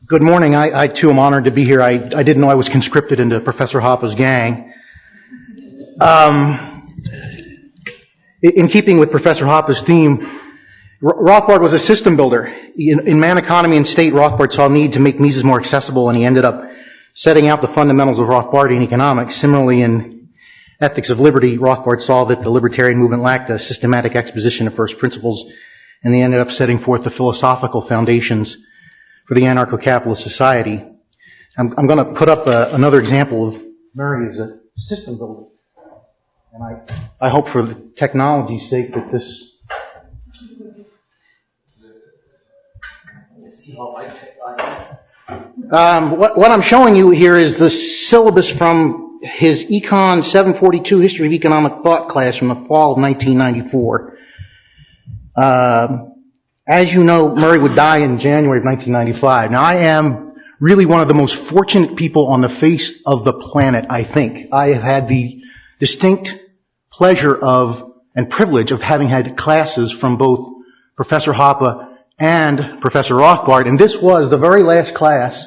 Good morning. I too am honored to be here. I didn't know I was conscripted into Professor Hoppe's gang. In keeping with Professor Hoppe's theme, Rothbard was a system builder. In Man, Economy, and State, Rothbard saw a need to make Mises more accessible, and he ended up setting out the fundamentals of Rothbardian economics. Similarly, in Ethics of Liberty, Rothbard saw that the libertarian movement lacked a systematic exposition of first principles, and they ended up setting forth the philosophical foundations for the anarcho-capitalist society. I'm going to put up another example of Murray as a system builder. And I hope for the technology's sake that this... What I'm showing you here is the syllabus from his Econ 742 History of Economic Thought class from the fall of 1994. As you know, Murray would die in January of 1995. Now, I am really one of the most fortunate people on the face of the planet, I think. I have had the distinct pleasure of and privilege of having had classes from both Professor Hoppe and Professor Rothbard, and this was the very last class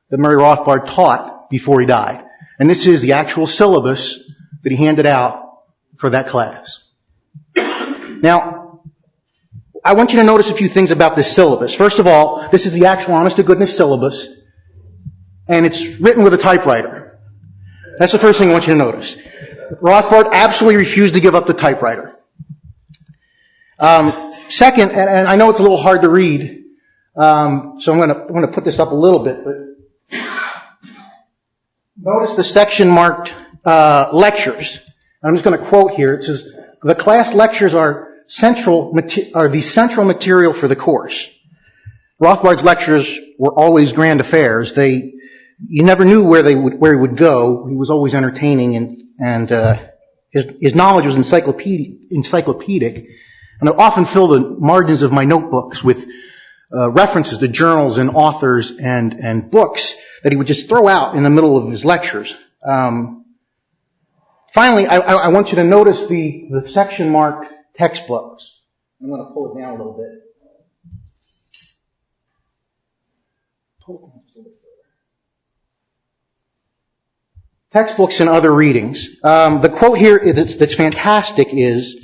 that Murray Rothbard taught before he died. And this is the actual syllabus that he handed out for that class. Now, I want you to notice a few things about this syllabus. First of all, this is the actual honest-to-goodness syllabus, and it's written with a typewriter. That's the first thing I want you to notice. Rothbard absolutely refused to give up the typewriter. Second, and I know it's a little hard to read, so I'm going to put this up a little bit, but notice the section marked lectures. I'm just going to quote here. It says, "The class lectures are the central material for the course." Rothbard's lectures were always grand affairs. You never knew where he would go. He was always entertaining, and his knowledge was encyclopedic, and I often fill the margins of my notebooks with references to journals and authors and books that he would just throw out in the middle of his lectures. Finally, I want you to notice the section marked textbooks. I'm going to pull it down a little bit. Textbooks and other readings. The quote here that's fantastic is,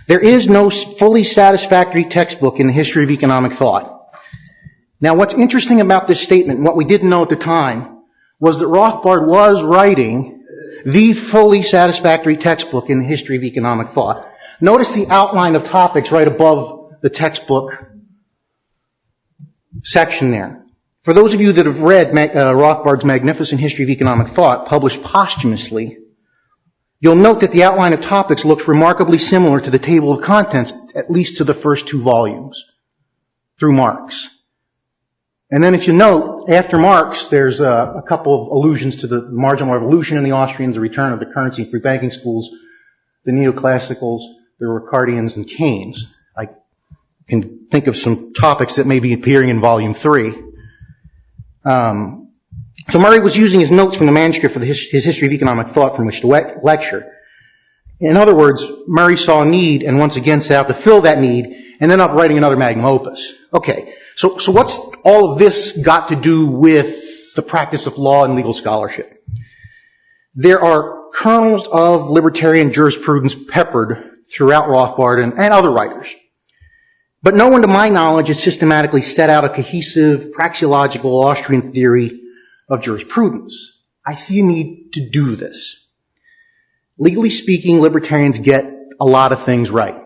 "There is no fully satisfactory textbook in the history of economic thought." Now, what's interesting about this statement, and what we didn't know at the time, was that Rothbard was writing the fully satisfactory textbook in the history of economic thought. Notice the outline of topics right above the textbook section there. For those of you that have read Rothbard's magnificent History of Economic Thought, published posthumously, you'll note that the outline of topics looks remarkably similar to the table of contents, at least to the first two volumes, through Marx. And then if you note, after Marx, there's a couple of allusions to the marginal revolution in the Austrians, the return of the currency and free banking schools, the neoclassicals, the Ricardians, and Keynes. I can think of some topics that may be appearing in Volume 3. So Murray was using his notes from the manuscript for his History of Economic Thought from which to lecture. In other words, Murray saw a need and once again set out to fill that need and ended up writing another magnum opus. Okay, so what's all of this got to do with the practice of law and legal scholarship? There are kernels of libertarian jurisprudence peppered throughout Rothbard and other writers. But no one, to my knowledge, has systematically set out a cohesive, praxeological Austrian theory of jurisprudence. I see a need to do this. Legally speaking, libertarians get a lot of things right.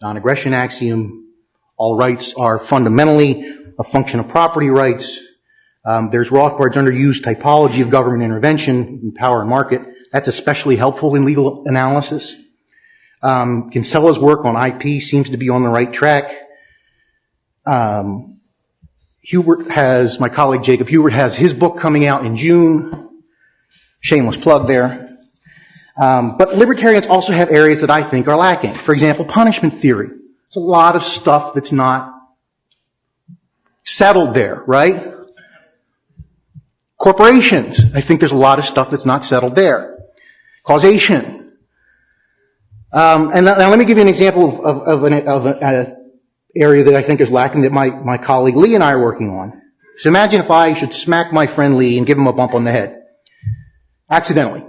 Non-aggression axiom, all rights are fundamentally a function of property rights. There's Rothbard's underused typology of government intervention in power and market. That's especially helpful in legal analysis. Kinsella's work on IP seems to be on the right track. My colleague Jacob Hubert has his book coming out in June. Shameless plug there. But libertarians also have areas that I think are lacking. For example, punishment theory. There's a lot of stuff that's not settled there, right? Corporations. I think there's a lot of stuff that's not settled there. Causation. And now let me give you an example of an area that I think is lacking that my colleague Lee and I are working on. So imagine if I should smack my friend Lee and give him a bump on the head. Accidentally.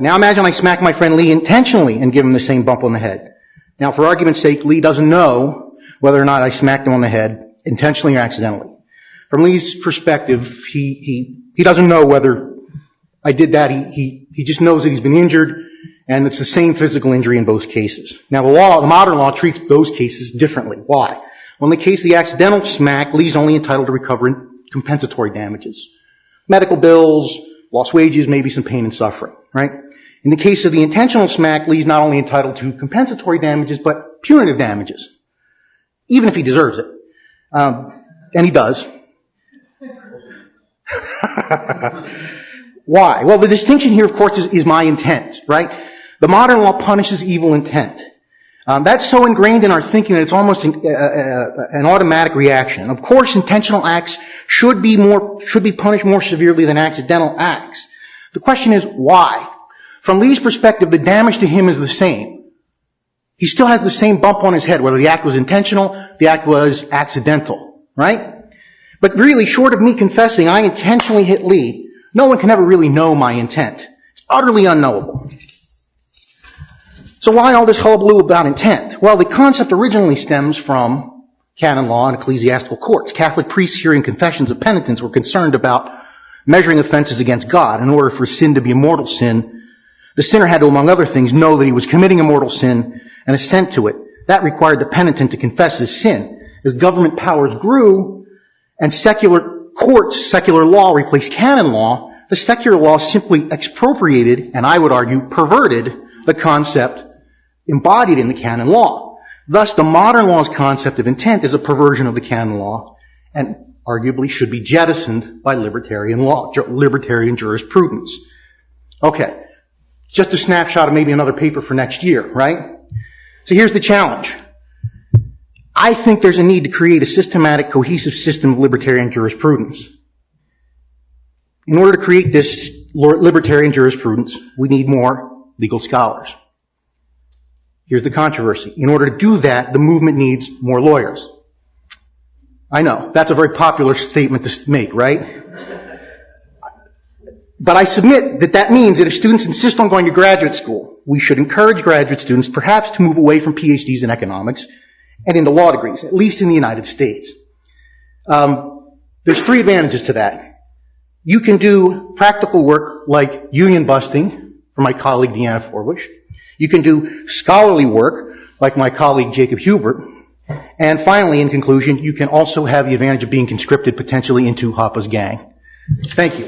Now imagine I smack my friend Lee intentionally and give him the same bump on the head. Now for argument's sake, Lee doesn't know whether or not I smacked him on the head, intentionally or accidentally. From Lee's perspective, he doesn't know whether I did that. He just knows that he's been injured, and it's the same physical injury in both cases. Now the modern law treats those cases differently. Why? Well, in the case of the accidental smack, Lee's only entitled to recover compensatory damages. Medical bills, lost wages, maybe some pain and suffering, right? In the case of the intentional smack, Lee's not only entitled to compensatory damages, but punitive damages. Even if he deserves it. And he does. Why? Well, the distinction here, of course, is my intent, right? The modern law punishes evil intent. That's so ingrained in our thinking that it's almost an automatic reaction. Of course, intentional acts should be punished more severely than accidental acts. The question is, why? From Lee's perspective, the damage to him is the same. He still has the same bump on his head, whether the act was intentional, the act was accidental, right? But really, short of me confessing I intentionally hit Lee, no one can ever really know my intent. It's utterly unknowable. So why all this hullabaloo about intent? Well, the concept originally stems from canon law and ecclesiastical courts. Catholic priests hearing confessions of penitents were concerned about measuring offenses against God. In order for sin to be a mortal sin, the sinner had to, among other things, know that he was committing a mortal sin and assent to it. That required the penitent to confess his sin. As government powers grew and secular courts, secular law replaced canon law, the secular law simply expropriated, and I would argue perverted, the concept embodied in the canon law. Thus, the modern law's concept of intent is a perversion of the canon law and arguably should be jettisoned by libertarian law, libertarian jurisprudence. Okay. Just a snapshot of maybe another paper for next year, right? So here's the challenge. I think there's a need to create a systematic, cohesive system of libertarian jurisprudence. In order to create this libertarian jurisprudence, we need more legal scholars. Here's the controversy. In order to do that, the movement needs more lawyers. I know, that's a very popular statement to make, right? But I submit that that means that if students insist on going to graduate school, we should encourage graduate students perhaps to move away from PhDs in economics and into law degrees, at least in the United States. There's three advantages to that. You can do practical work like union busting for my colleague Deanna Forbush. You can do scholarly work like my colleague Jacob Hubert. And finally, in conclusion, you can also have the advantage of being conscripted potentially into Hoppa's gang. Thank you.